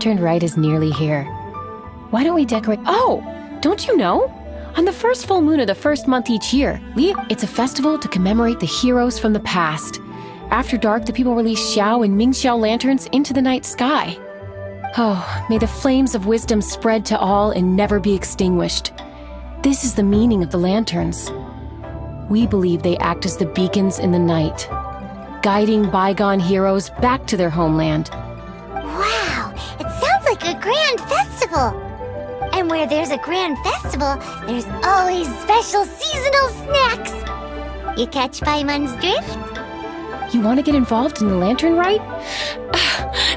lantern rite is nearly here. Why don't we decorate— Oh! Don't you know? On the first full moon of the first month each year, it's a festival to commemorate the heroes from the past. After dark, the people release Xiao and Mingxiao lanterns into the night sky. Oh, may the flames of wisdom spread to all and never be extinguished. This is the meaning of the lanterns. We believe they act as the beacons in the night, guiding bygone heroes back to their homeland. Wow, it sounds like a grand festival. And where there's a grand festival, there's always special seasonal snacks. You catch Paimon's drift? You want to get involved in the lantern rite?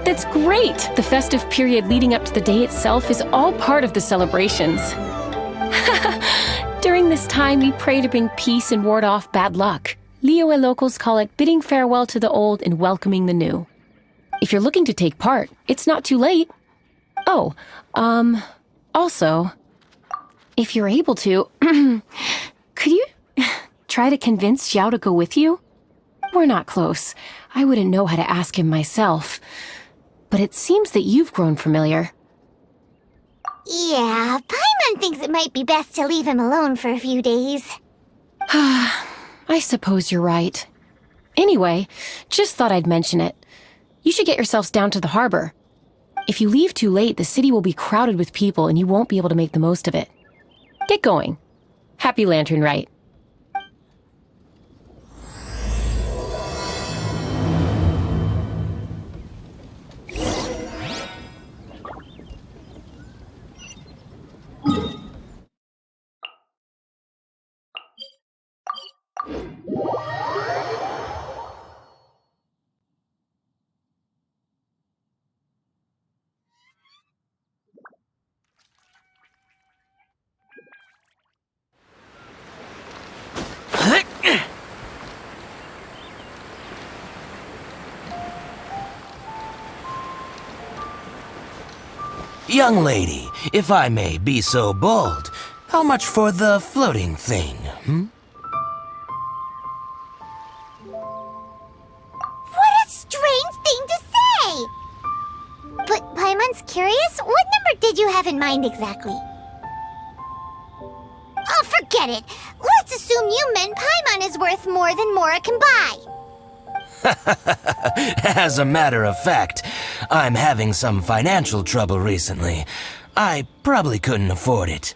That's great! The festive period leading up to the day itself is all part of the celebrations. During this time, we pray to bring peace and ward off bad luck. Liyue locals call it bidding farewell to the old and welcoming the new. If you're looking to take part, it's not too late. Oh, also, if you're able to, could you try to convince Xiao to go with you? We're not close. I wouldn't know how to ask him myself. But it seems that you've grown familiar. Yeah, Paimon thinks it might be best to leave him alone for a few days. I suppose you're right. Anyway, just thought I'd mention it. You should get yourselves down to the harbor. If you leave too late, the city will be crowded with people and you won't be able to make the most of it. Get going. Happy Lantern Rite. Young lady, if I may be so bold, how much for the floating thing, What a strange thing to say! But Paimon's curious, what number did you have in mind exactly? Oh, forget it! Let's assume you meant Paimon is worth more than Mora can buy. As a matter of fact, I'm having some financial trouble recently. I probably couldn't afford it.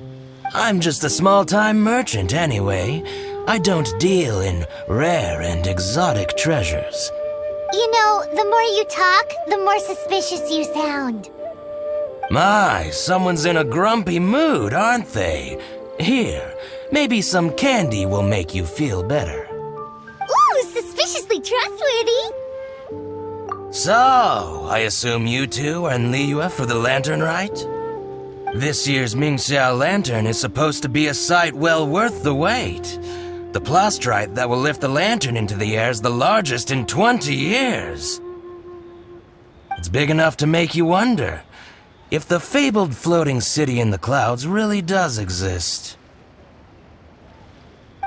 I'm just a small-time merchant anyway. I don't deal in rare and exotic treasures. You know, the more you talk, the more suspicious you sound. My, someone's in a grumpy mood, aren't they? Here, maybe some candy will make you feel better. Ooh, suspiciously trustworthy! So, I assume you two are in Liyue for the lantern rite? This year's Mingxiao lantern is supposed to be a sight well worth the wait. The plastrite that will lift the lantern into the air is the largest in 20 years. It's big enough to make you wonder if the fabled floating city in the clouds really does exist.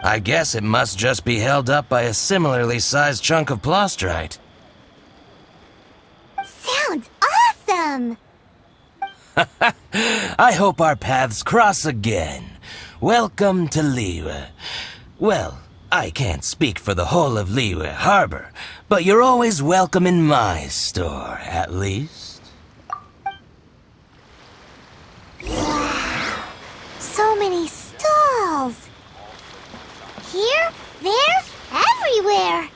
I guess it must just be held up by a similarly sized chunk of plastrite. Sounds awesome! I hope our paths cross again. Welcome to Liyue. Well, I can't speak for the whole of Liyue Harbor, but you're always welcome in my store, at least. Wow, so many stalls! Here, there, everywhere!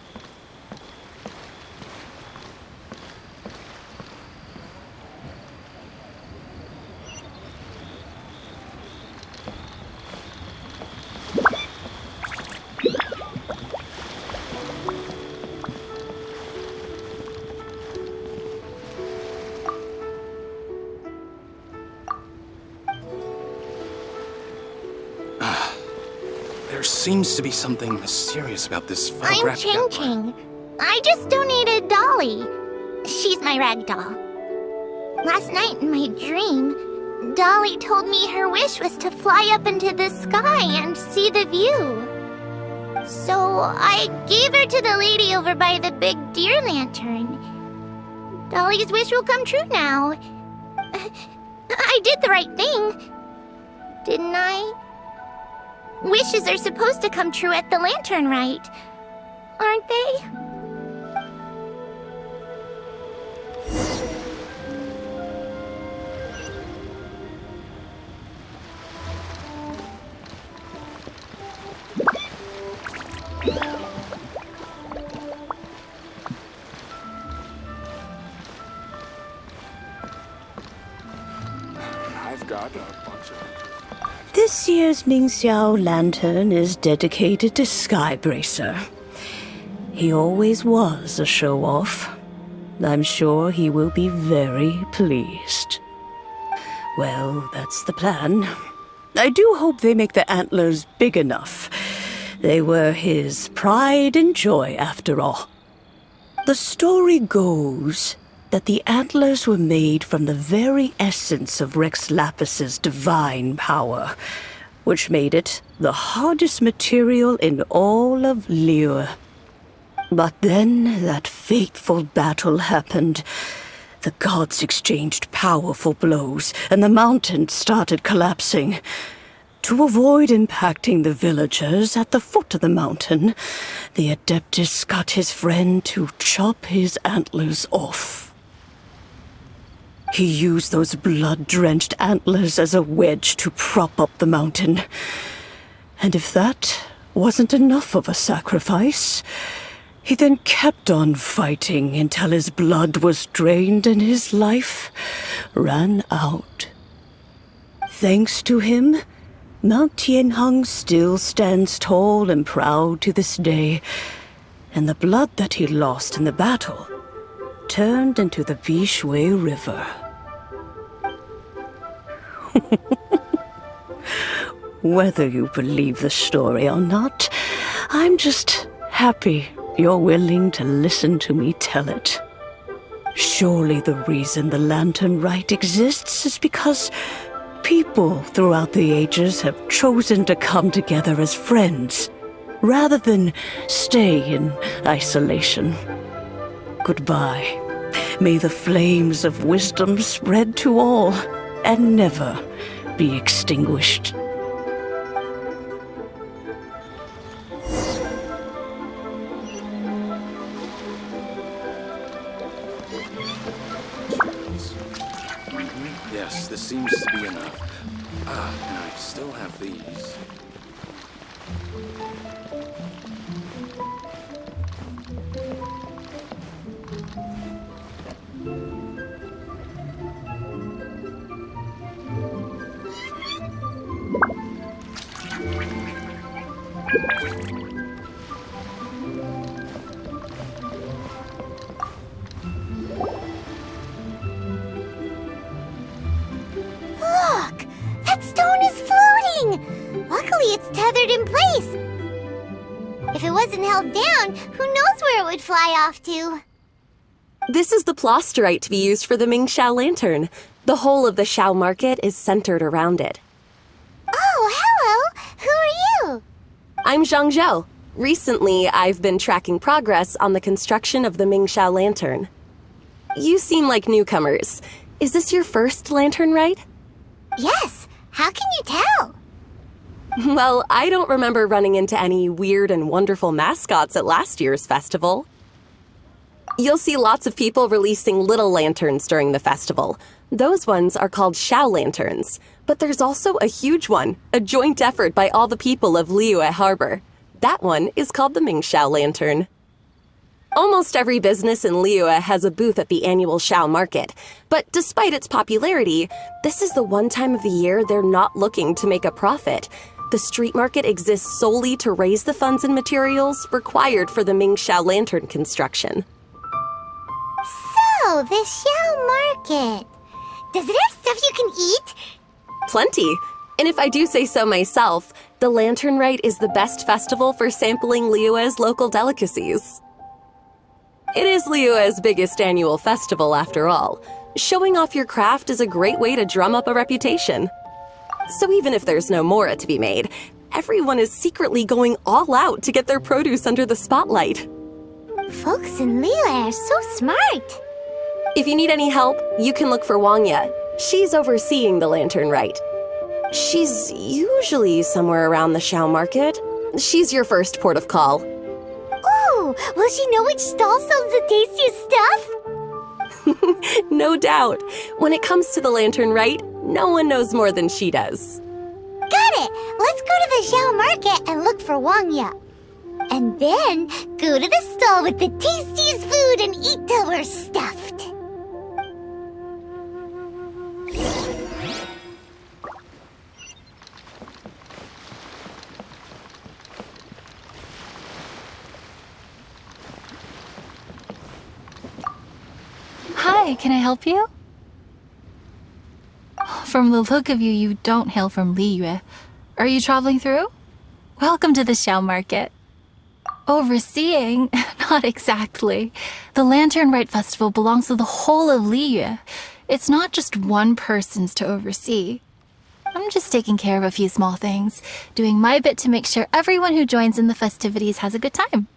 There seems to be something mysterious about this I'm photographic Ching outline. Ching. I just donated Dolly. She's my rag doll. Last night in my dream, Dolly told me her wish was to fly up into the sky and see the view. So I gave her to the lady over by the big deer lantern. Dolly's wish will come true now. I did the right thing. Didn't I? Wishes are supposed to come true at the Lantern Rite, aren't they? I've got a bunch of... This year's Mingxiao lantern is dedicated to Skybracer. He always was a show-off. I'm sure he will be very pleased. Well, that's the plan. I do hope they make the antlers big enough. They were his pride and joy, after all. The story goes that the antlers were made from the very essence of Rex Lapis's divine power, which made it the hardest material in all of Liyue. But then that fateful battle happened. The gods exchanged powerful blows, and the mountain started collapsing. To avoid impacting the villagers at the foot of the mountain, the Adeptus got his friend to chop his antlers off. He used those blood-drenched antlers as a wedge to prop up the mountain. And if that wasn't enough of a sacrifice, he then kept on fighting until his blood was drained and his life ran out. Thanks to him, Mount Tianheng still stands tall and proud to this day, and the blood that he lost in the battle turned into the Bishui River. Whether you believe the story or not, I'm just happy you're willing to listen to me tell it. Surely the reason the Lantern Rite exists is because people throughout the ages have chosen to come together as friends, rather than stay in isolation. Goodbye. May the flames of wisdom spread to all and never be extinguished. Yes, this seems to be enough. And I still have these. Look! That stone is floating! Luckily, it's tethered in place. If it wasn't held down, who knows where it would fly off to? This is the plasterite to be used for the Mingxiao lantern. The whole of the Xiao market is centered around it. Oh, hello! Who are you? I'm Zhang Zhou. Recently, I've been tracking progress on the construction of the Mingxiao lantern. You seem like newcomers. Is this your first lantern rite? Yes. How can you tell? Well, I don't remember running into any weird and wonderful mascots at last year's festival. You'll see lots of people releasing little lanterns during the festival. Those ones are called Xiao lanterns. But there's also a huge one, a joint effort by all the people of Liyue Harbor. That one is called the Mingxiao lantern. Almost every business in Liyue has a booth at the annual Xiao market. But despite its popularity, this is the one time of the year they're not looking to make a profit. The street market exists solely to raise the funds and materials required for the Mingxiao lantern construction. So, the Xiao market. Does it have stuff you can eat? Plenty. And if I do say so myself, the Lantern Rite is the best festival for sampling Liyue's local delicacies. It is Liyue's biggest annual festival, after all. Showing off your craft is a great way to drum up a reputation. So even if there's no mora to be made, everyone is secretly going all out to get their produce under the spotlight. Folks in Liyue are so smart. If you need any help, you can look for Wangya. She's overseeing the Lantern Rite. She's usually somewhere around the Xiao Market. She's your first port of call. Ooh, will she know which stall sells the tastiest stuff? No doubt. When it comes to the Lantern Rite, no one knows more than she does. Got it! Let's go to the Xiao Market and look for Wang Ya. And then go to the stall with the tastiest food and eat till we're stuffed. Hi, can I help you? From the look of you, you don't hail from Liyue. Are you traveling through? Welcome to the Xiao Market. Overseeing? Not exactly. The Lantern Rite Festival belongs to the whole of Liyue. It's not just one person's to oversee. I'm just taking care of a few small things, doing my bit to make sure everyone who joins in the festivities has a good time.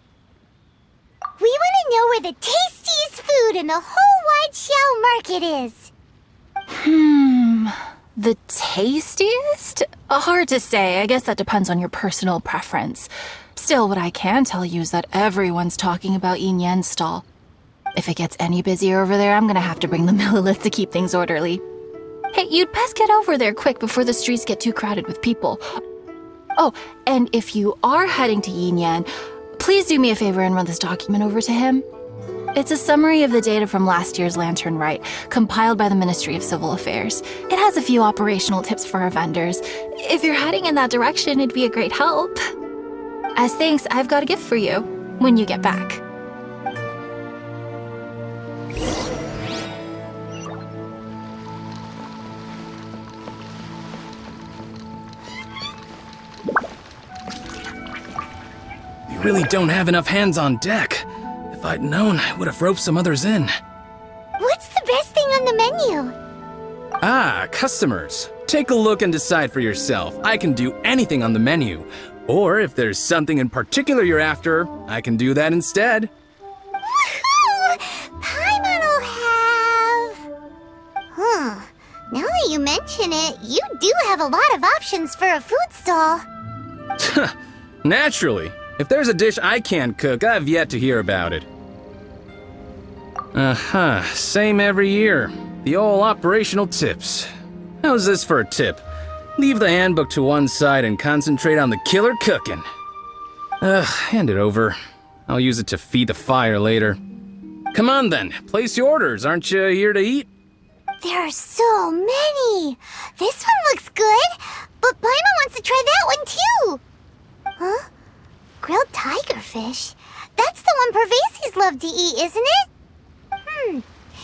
We want to know where the tastiest food in the whole wide Xiao Market is. The tastiest? Hard to say. I guess that depends on your personal preference. Still, what I can tell you is that everyone's talking about Yin Yan's stall. If it gets any busier over there, I'm gonna have to bring the millilith to keep things orderly. Hey, you'd best get over there quick before the streets get too crowded with people. Oh, and if you are heading to Yin Yan, please do me a favor and run this document over to him. It's a summary of the data from last year's Lantern Rite, compiled by the Ministry of Civil Affairs. It has a few operational tips for our vendors. If you're heading in that direction, it'd be a great help. As thanks, I've got a gift for you when you get back. We really don't have enough hands on deck. If I'd known, I would have roped some others in. What's the best thing on the menu? Ah, customers. Take a look and decide for yourself. I can do anything on the menu. Or if there's something in particular you're after, I can do that instead. Woohoo! Paimon will have... Now that you mention it, you do have a lot of options for a food stall. Naturally. If there's a dish I can't cook, I've yet to hear about it. Same every year. The old operational tips. How's this for a tip? Leave the handbook to one side and concentrate on the killer cooking. Hand it over. I'll use it to feed the fire later. Come on then, place your orders. Aren't you here to eat? There are so many. This one looks good, but Paimon wants to try that one too. Huh? Grilled tigerfish? That's the one Pervasi's love to eat, isn't it?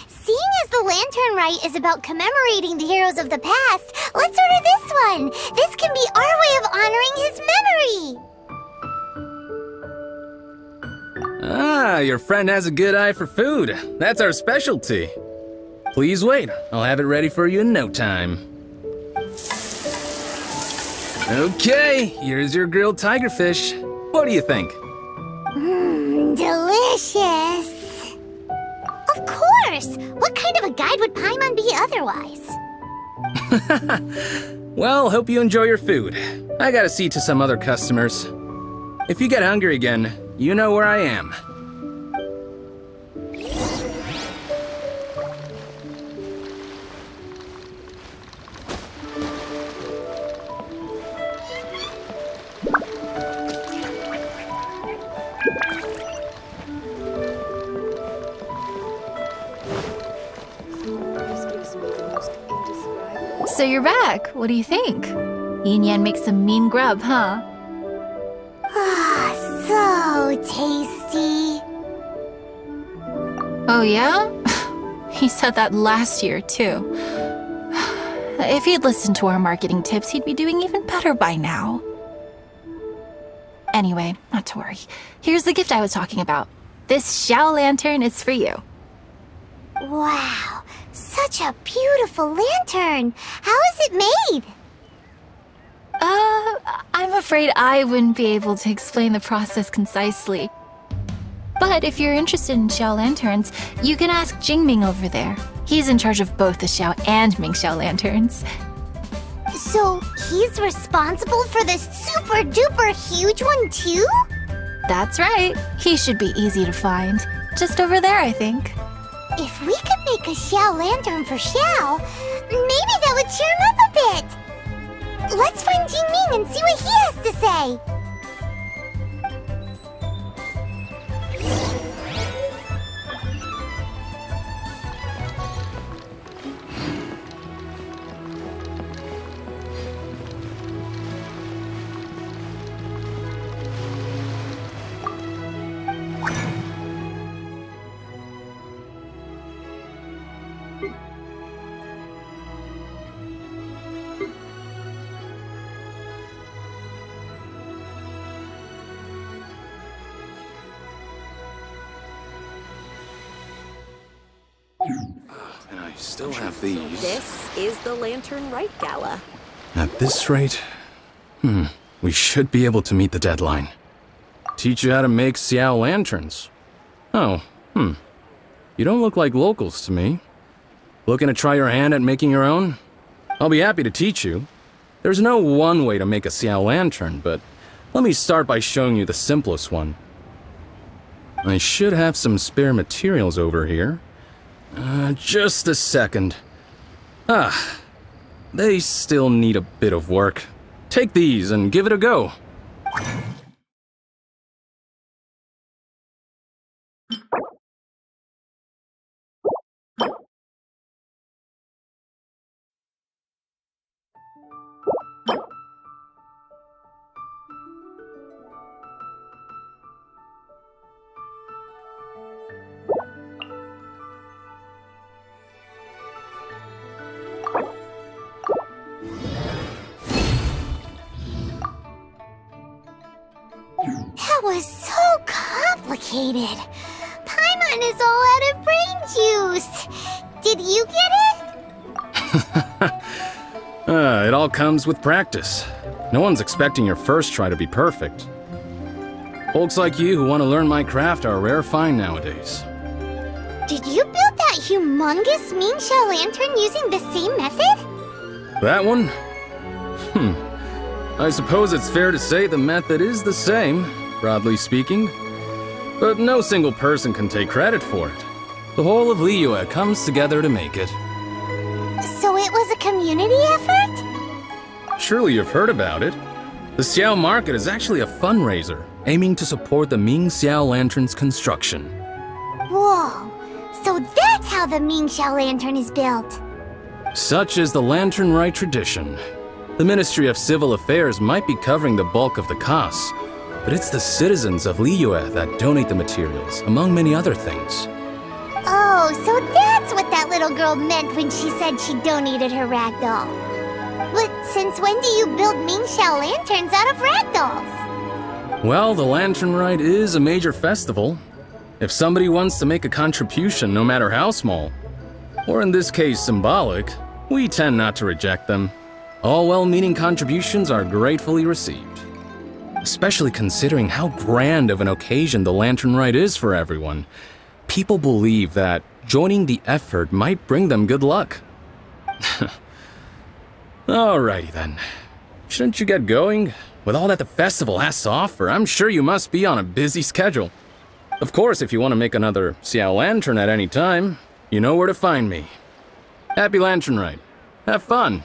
Seeing as the Lantern Rite is about commemorating the heroes of the past, let's order this one. This can be our way of honoring his memory. Ah, your friend has a good eye for food. That's our specialty. Please wait. I'll have it ready for you in no time. Okay, here's your grilled tigerfish. What do you think? Delicious. Of course! What kind of a guide would Paimon be otherwise? Well, hope you enjoy your food. I gotta see to some other customers. If you get hungry again, you know where I am. So you're back. What do you think? Yin Yan makes some mean grub, huh? So tasty. Oh yeah? He said that last year, too. If he'd listened to our marketing tips, he'd be doing even better by now. Anyway, not to worry. Here's the gift I was talking about. This Xiao lantern is for you. Wow, such a beautiful lantern. How is it made? I'm afraid I wouldn't be able to explain the process concisely. But if you're interested in Xiao lanterns, you can ask Jingming over there. He's in charge of both the Xiao and Mingxiao lanterns. So he's responsible for this super duper huge one too? That's right. He should be easy to find. Just over there, I think. If we could make a Xiao lantern for Xiao, maybe that would cheer him up a bit. Let's find Jingming and see what he has to say. And I still have these. This is the Lantern Rite Gala. At this rate, we should be able to meet the deadline. Teach you how to make Xiao lanterns. Oh, You don't look like locals to me. Looking to try your hand at making your own? I'll be happy to teach you. There's no one way to make a Xiao lantern, but let me start by showing you the simplest one. I should have some spare materials over here. Just a second. They still need a bit of work. Take these and give it a go. That was so complicated. Paimon is all out of brain juice. Did you get it? It all comes with practice. No one's expecting your first try to be perfect. Folks like you who want to learn my craft are a rare find nowadays. Did you build that humongous Mingxiao lantern using the same method? That one? I suppose it's fair to say the method is the same, broadly speaking. But no single person can take credit for it. The whole of Liyue comes together to make it. So it was a community effort? Surely you've heard about it. The Xiao Market is actually a fundraiser aiming to support the Ming Xiao Lantern's construction. Whoa, so that's how the Mingxiao lantern is built. Such is the Lantern Rite tradition. The Ministry of Civil Affairs might be covering the bulk of the costs, but it's the citizens of Liyue that donate the materials, among many other things. Oh, so that's what that little girl meant when she said she donated her ragdoll. But since when do you build Mingxiao lanterns out of ragdolls? Well, the Lantern Rite is a major festival. If somebody wants to make a contribution, no matter how small, or in this case symbolic, we tend not to reject them. All well-meaning contributions are gratefully received. Especially considering how grand of an occasion the Lantern Rite is for everyone. People believe that joining the effort might bring them good luck. Alrighty then. Shouldn't you get going? With all that the festival has to offer, I'm sure you must be on a busy schedule. Of course, if you want to make another Xiao Lantern at any time, you know where to find me. Happy Lantern Rite. Have fun.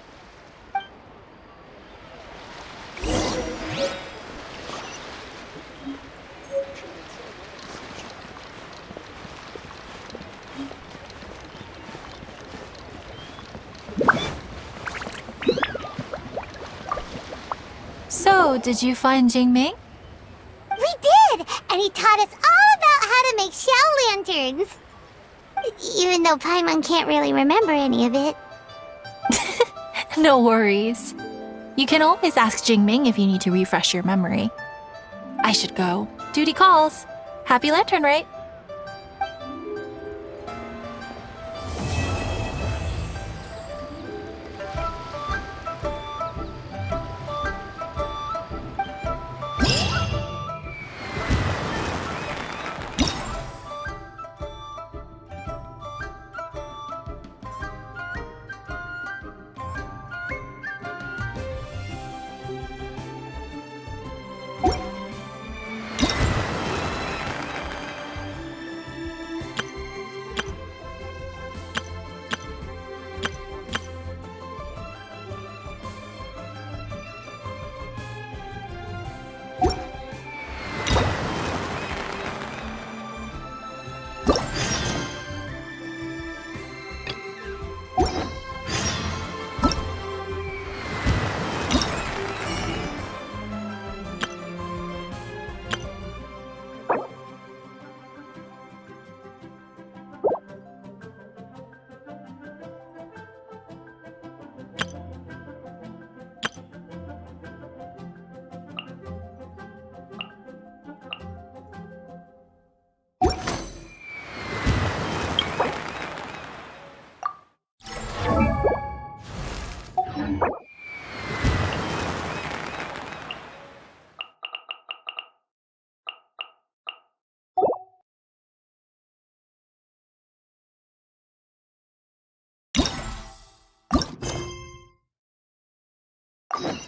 So, did you find Jingming? We did! And he taught us all about how to make Xiao lanterns. Even though Paimon can't really remember any of it. No worries. You can always ask Jingming if you need to refresh your memory. I should go. Duty calls. Happy Lantern Rite. Hello.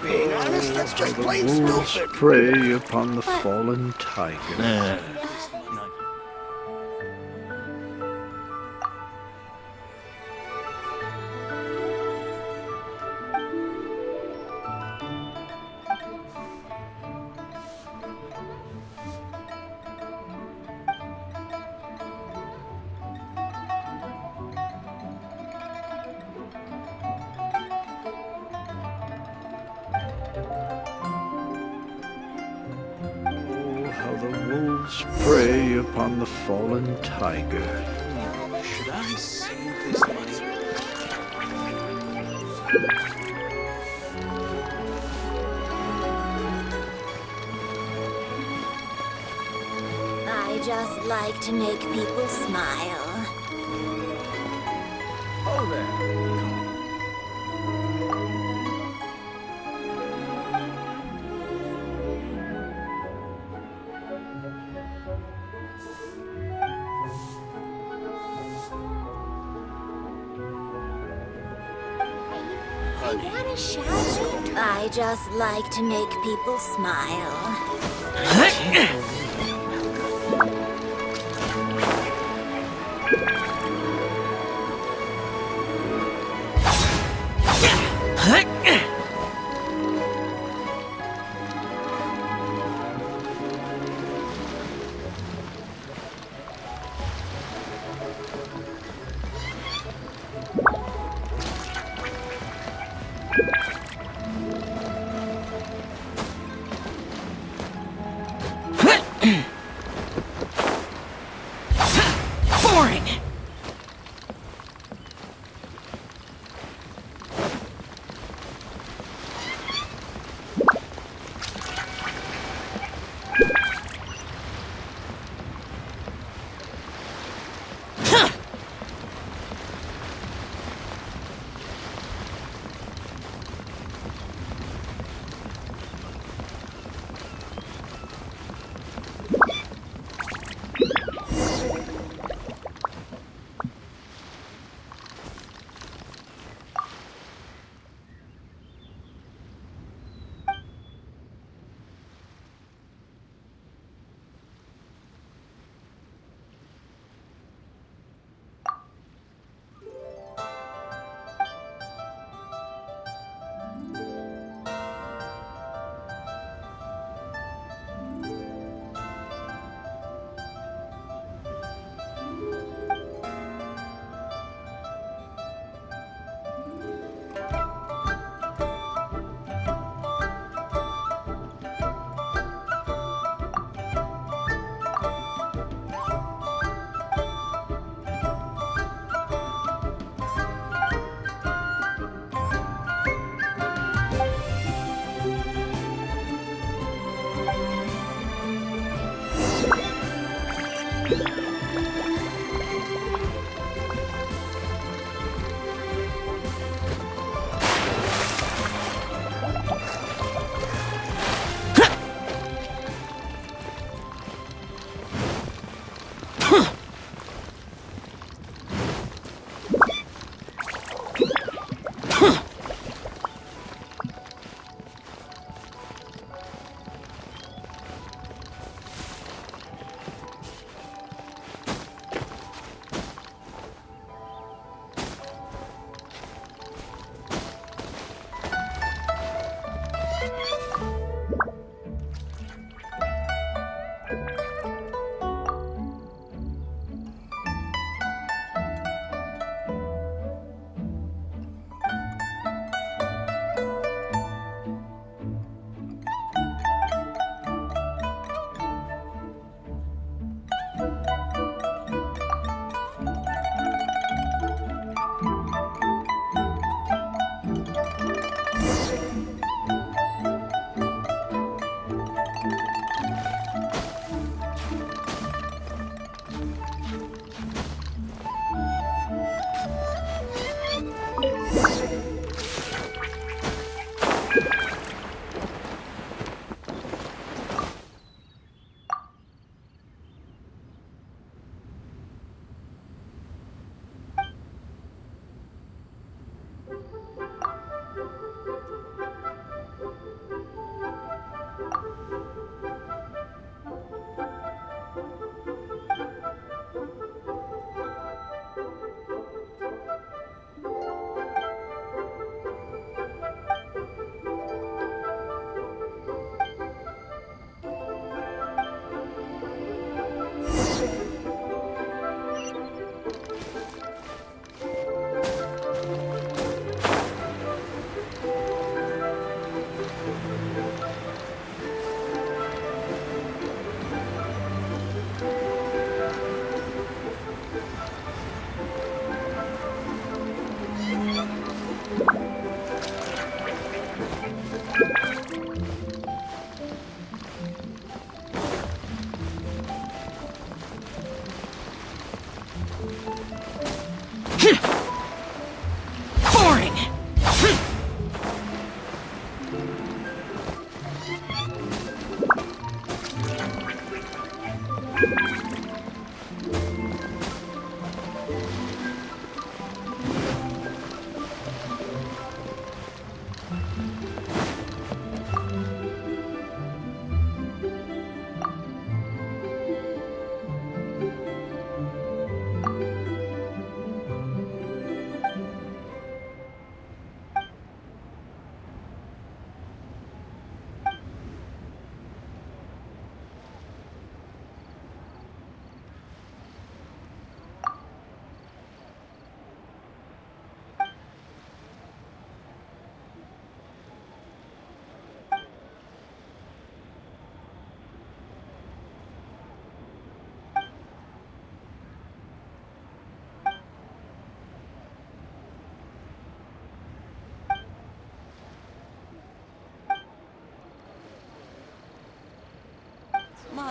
Being honest, that's just plain wolves stupid. prey upon the fallen tiger. Oh, how the wolves prey upon the fallen tiger. Should I save this money? I just like to make people smile. Oh there. I just like to make people smile.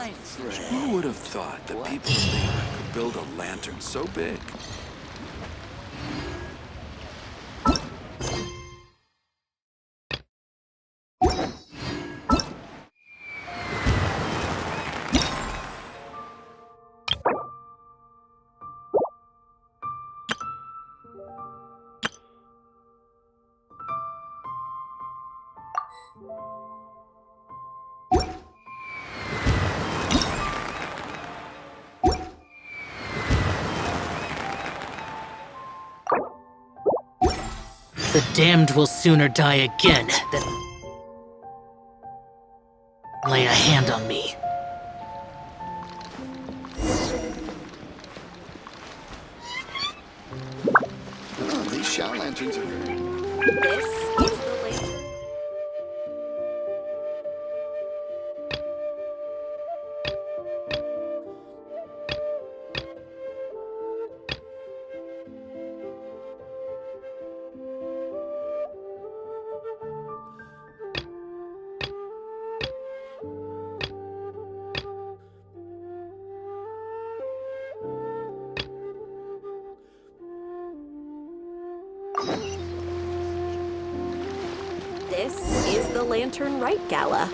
Who would have thought that people in Lima could build a lantern so big? The damned will sooner die again than lay a hand on me. Oh, these shower lanterns are very... This is the lantern. This is the Lantern Rite Gala.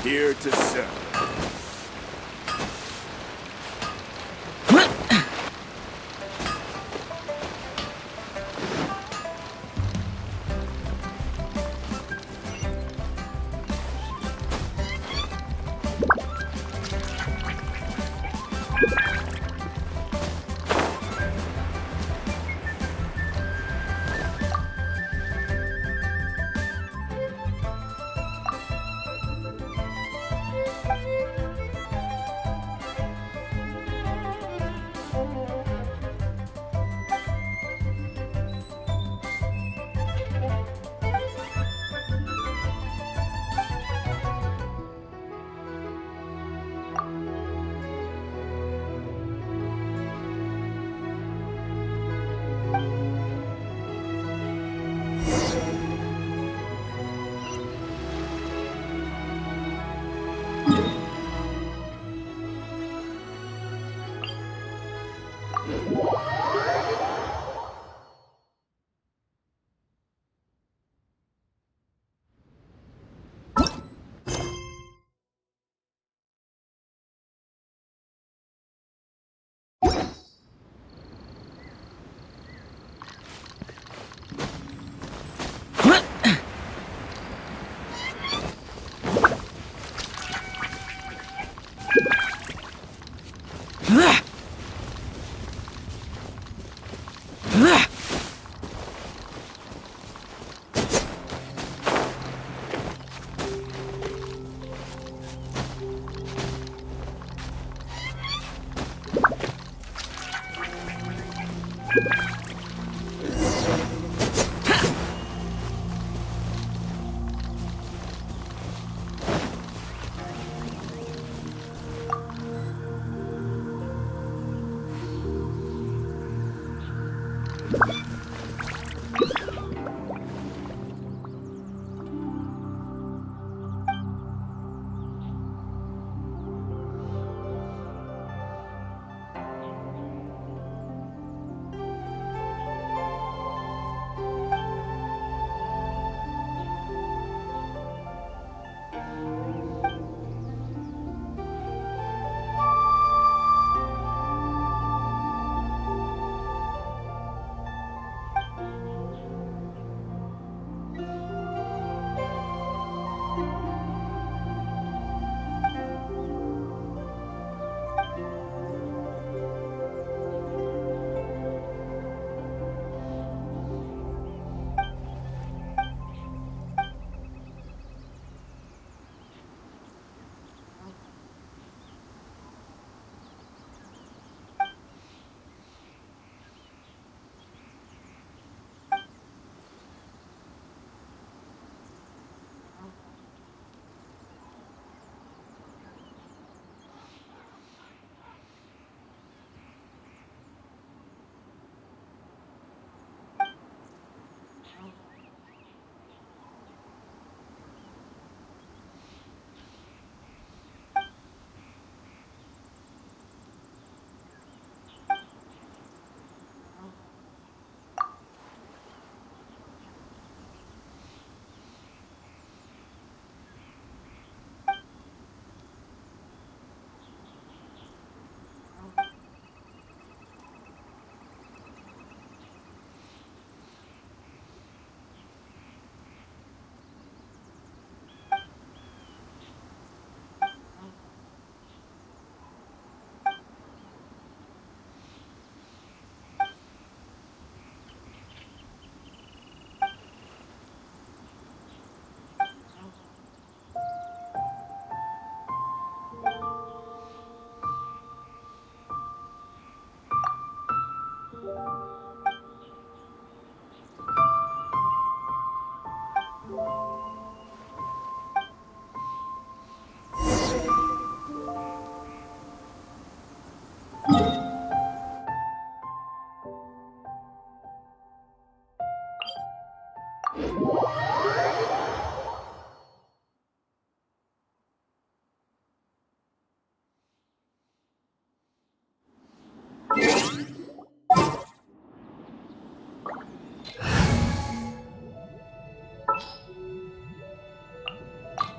Here to serve.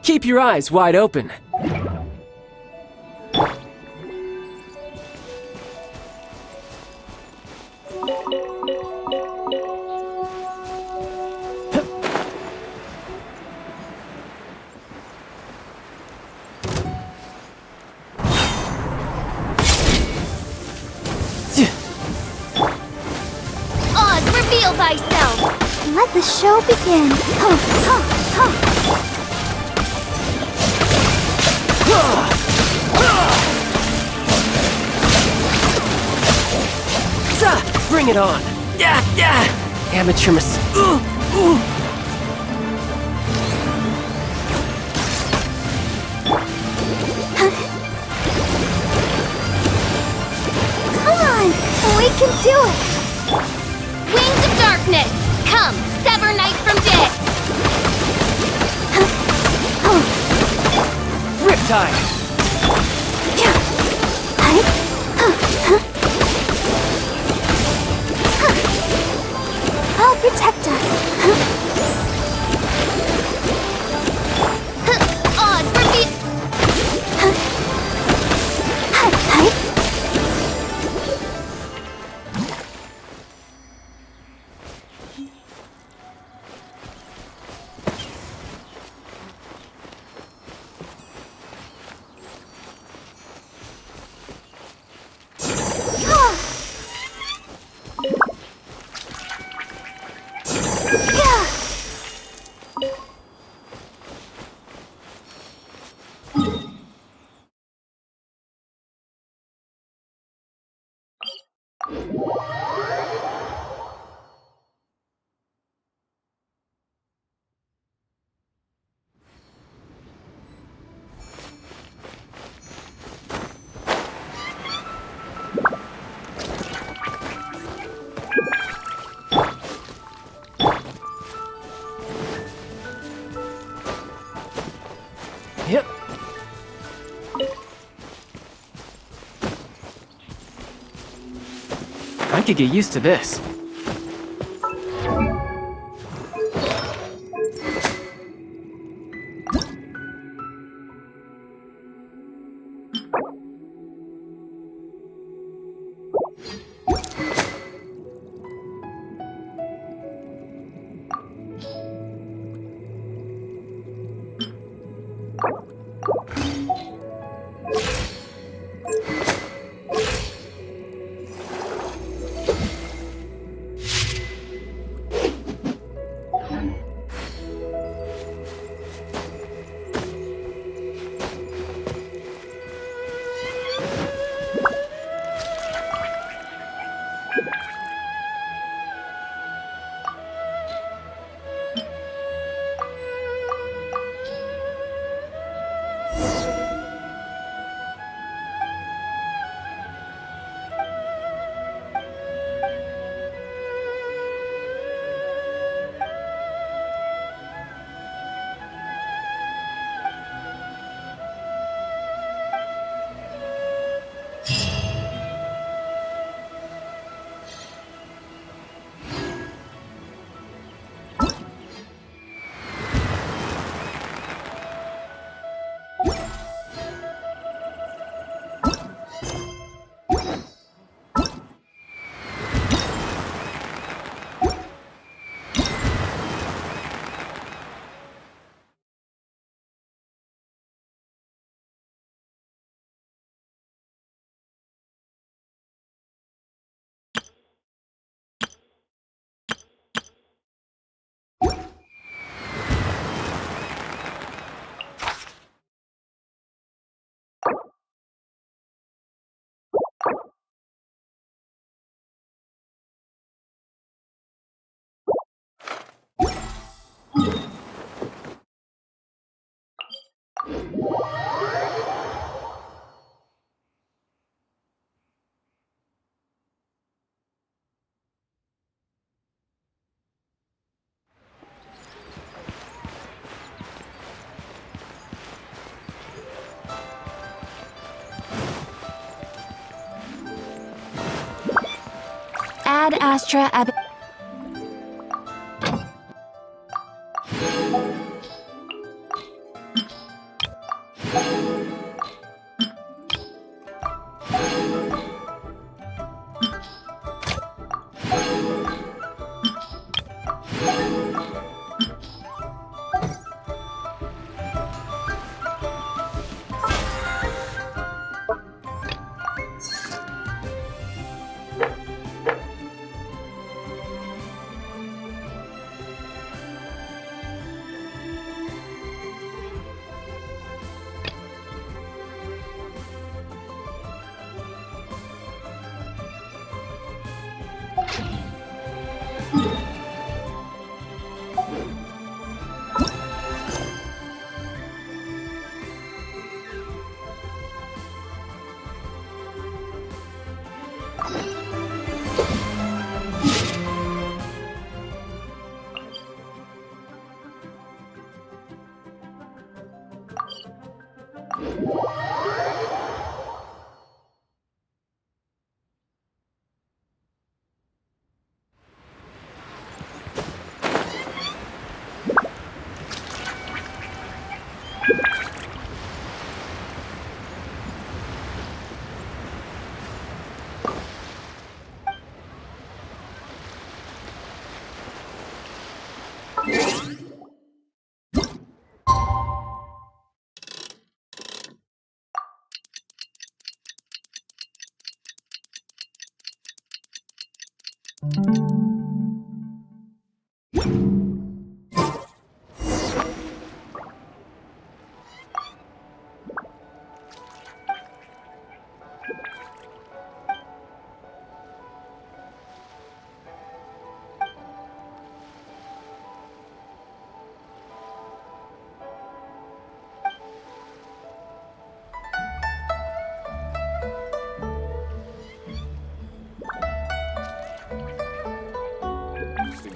Keep your eyes wide open. Oz, reveal thyself! Let the show begin. Huh, huh, huh. Bring it on! Amateur Come on, we can do it! Wings of darkness, come, sever night from day! Riptide! I'll protect us. Oz, reveal... could get used to this. Ad Astra Ab...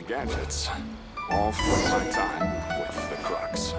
Gadgets, all from my time with the Crux.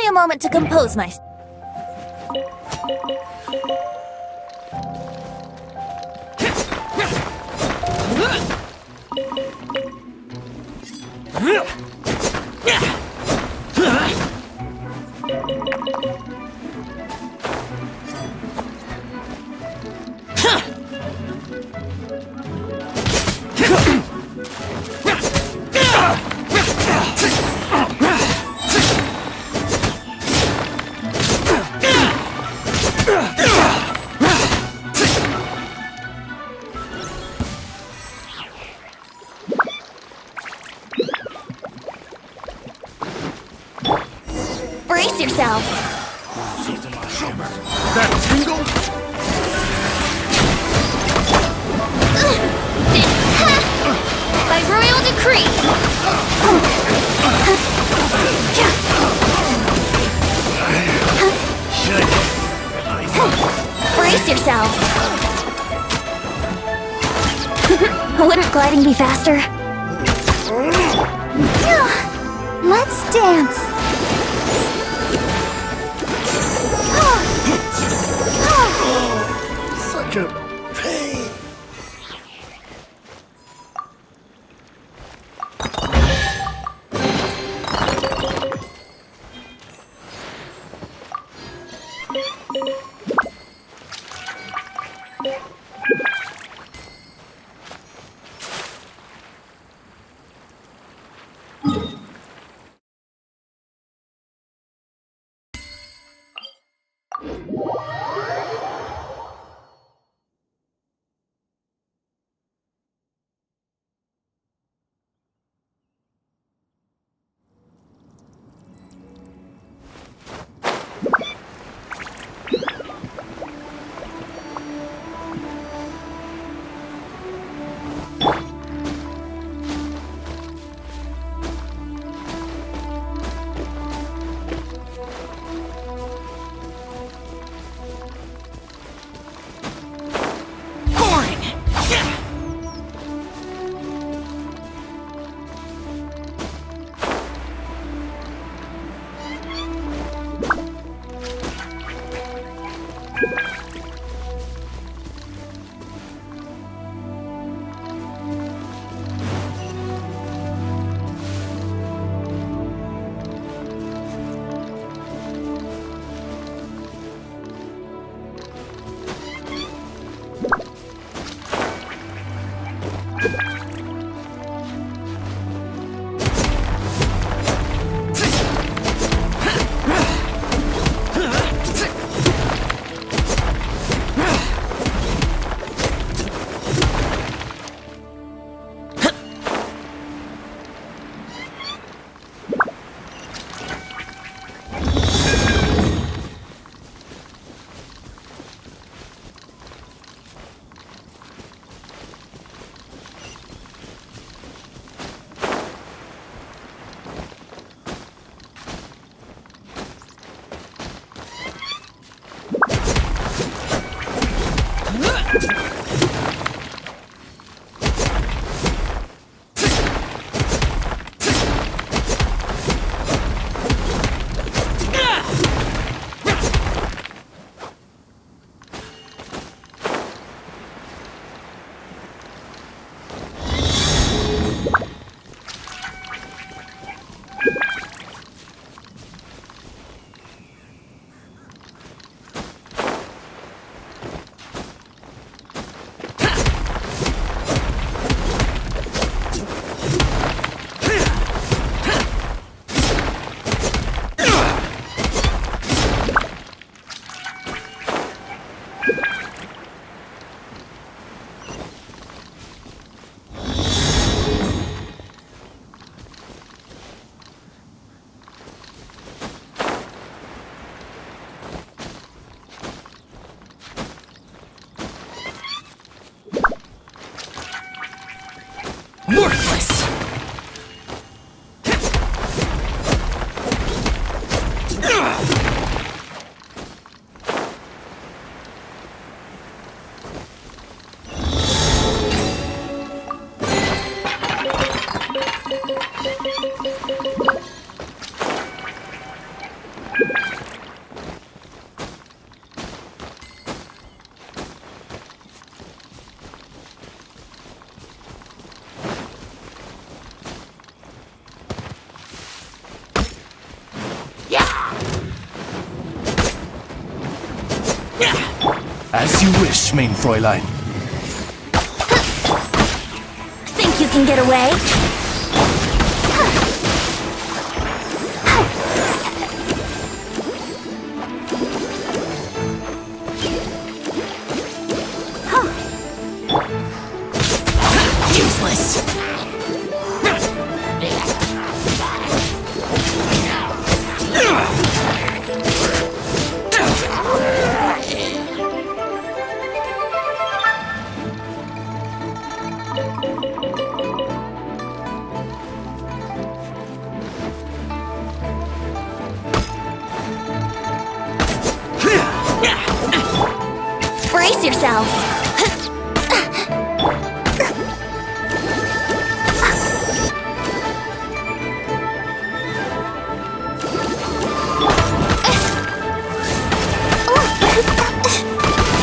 me a moment to compose myself. Brace yourself. That tingle? By royal decree. Brace yourself. Wouldn't gliding be faster? Let's dance. Such a pain. As you wish, main Fräulein. Think you can get away? Useless. Brace yourself.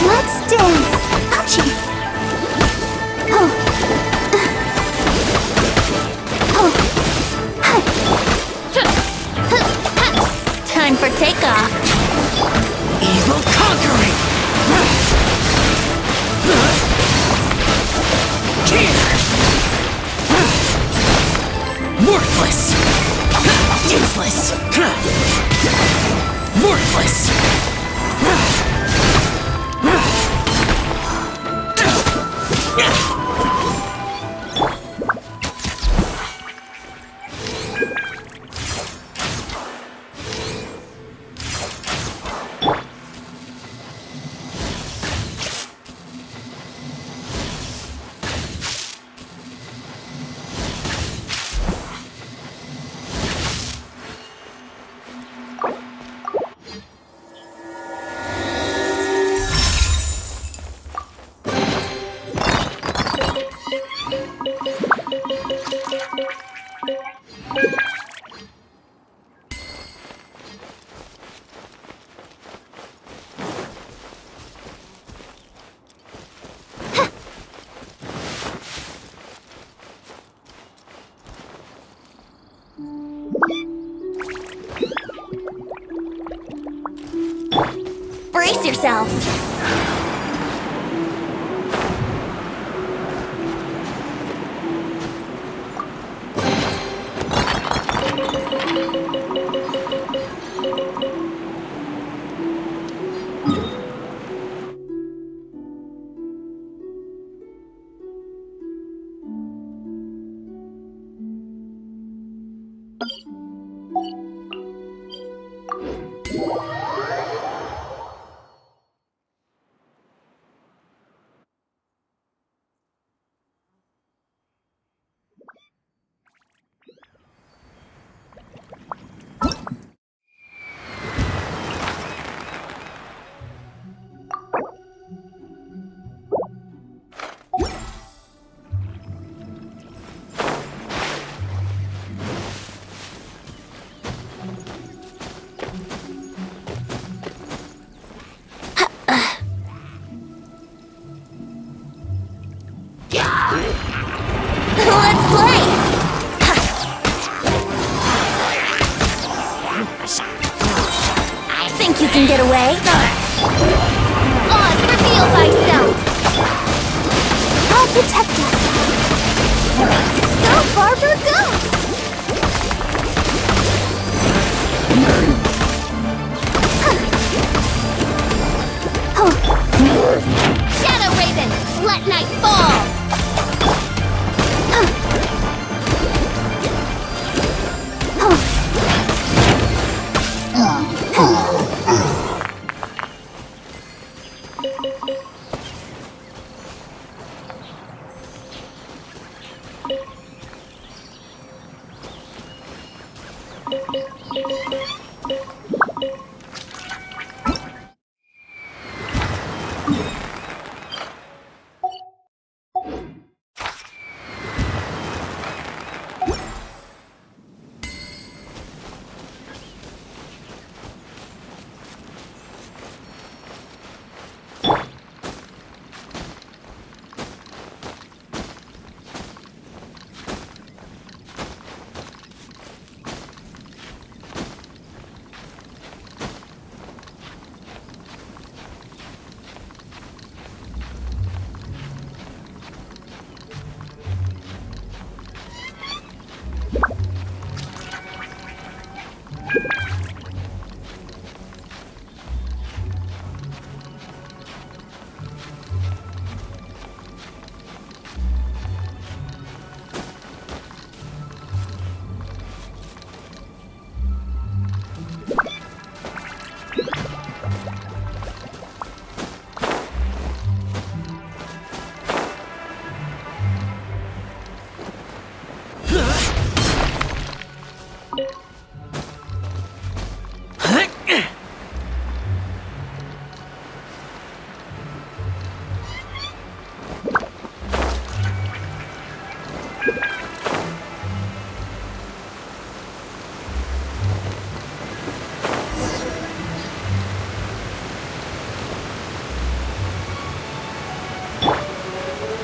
Let's dance. Ouchie. Oh. Time for takeoff. Evil conquering. Worthless. Useless. Worthless. Brace yourself. Let's play! Think you can get away? Oz, reveal thyself! I'll protect us! Go, Barber, go! Shadow Raven, let night fall!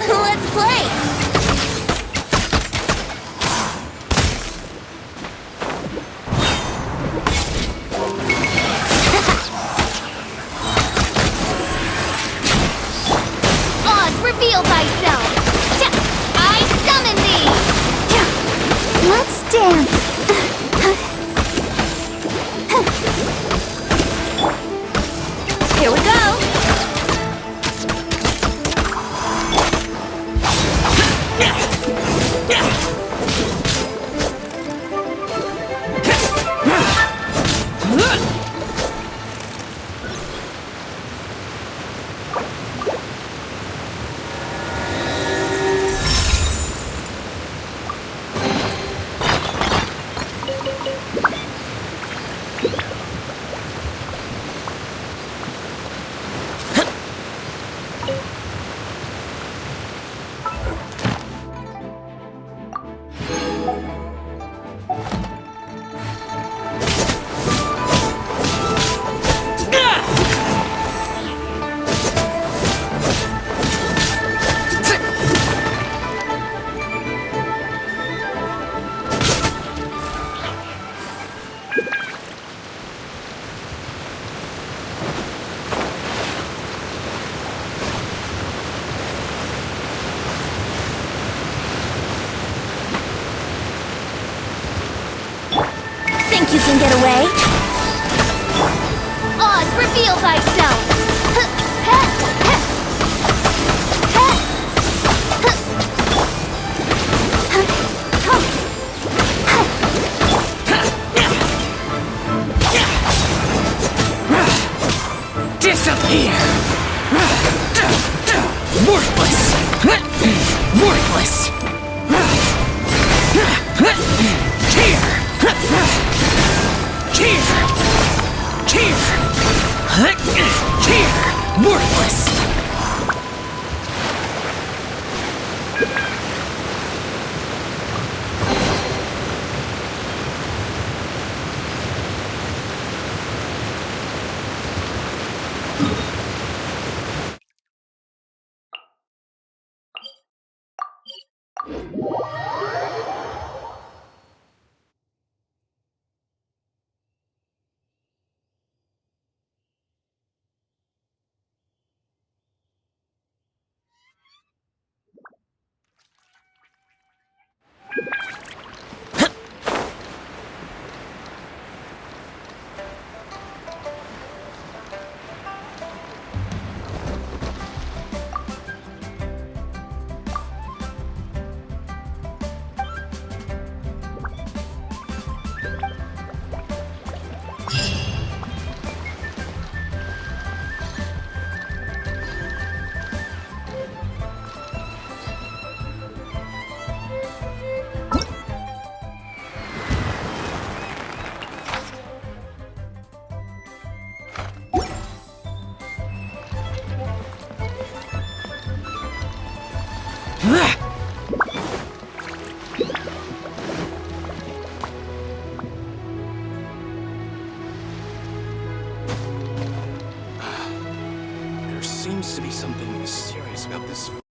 Let's play! Oz, reveal thyself! I summon thee! Let's dance! Here we go! Think you can get away? Oz, reveal thyself! Disappear! Worthless! Worthless! Here!